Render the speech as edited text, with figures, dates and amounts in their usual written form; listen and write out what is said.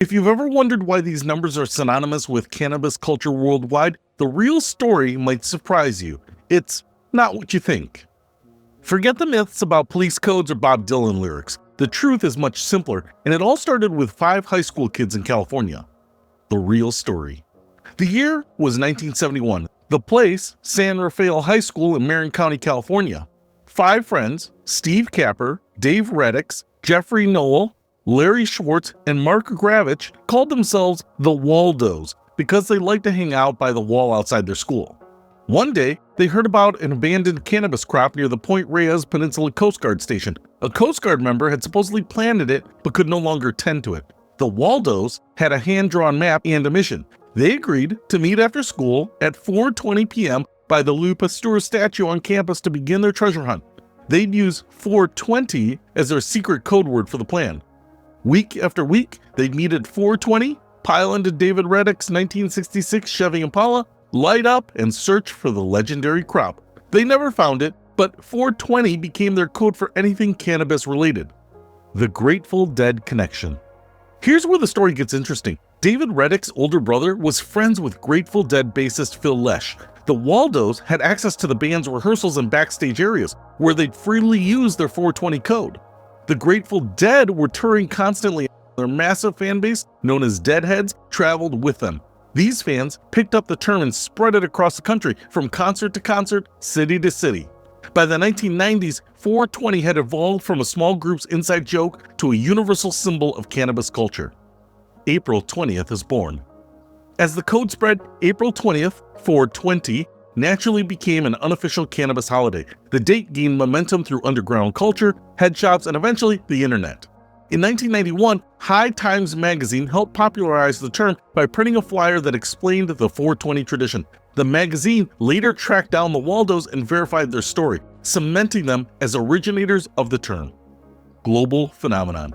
If you've ever wondered why these numbers are synonymous with cannabis culture worldwide, the real story might surprise you. It's not what you think. Forget the myths about police codes or Bob Dylan lyrics. The truth is much simpler, and it all started with 5 high school kids in California. The real story. The year was 1971. The place, San Rafael High School in Marin County, California. 5 friends, Steve Capper, Dave Reddix, Jeffrey Noel, Larry Schwartz, and Mark Gravich, called themselves the Waldos because they liked to hang out by the wall outside their school. One day, they heard about an abandoned cannabis crop near the Point Reyes Peninsula Coast Guard Station. A Coast Guard member had supposedly planted it but could no longer tend to it. The Waldos had a hand-drawn map and a mission. They agreed to meet after school at 4:20 p.m. by the Louis Pasteur statue on campus to begin their treasure hunt. They'd use 420 as their secret code word for the plan. Week after week, they'd meet at 4:20, pile into David Reddick's 1966 Chevy Impala, light up, and search for the legendary crop. They never found it, but 420 became their code for anything cannabis related. The Grateful Dead connection. Here's where the story gets interesting. David Reddick's older brother was friends with Grateful Dead bassist Phil Lesh. The Waldos had access to the band's rehearsals and backstage areas, where they'd freely use their 420 code. The Grateful Dead were touring constantly. Their massive fan base, known as Deadheads, traveled with them. These fans picked up the term and spread it across the country, from concert to concert, city to city. By the 1990s, 420 had evolved from a small group's inside joke to a universal symbol of cannabis culture. April 20th is born. As the code spread, April 20th, 420, naturally became an unofficial cannabis holiday. The date gained momentum through underground culture, head shops, and eventually the internet. In 1991, High Times magazine helped popularize the term by printing a flyer that explained the 420 tradition. The magazine later tracked down the Waldos and verified their story, cementing them as originators of the term. Global phenomenon.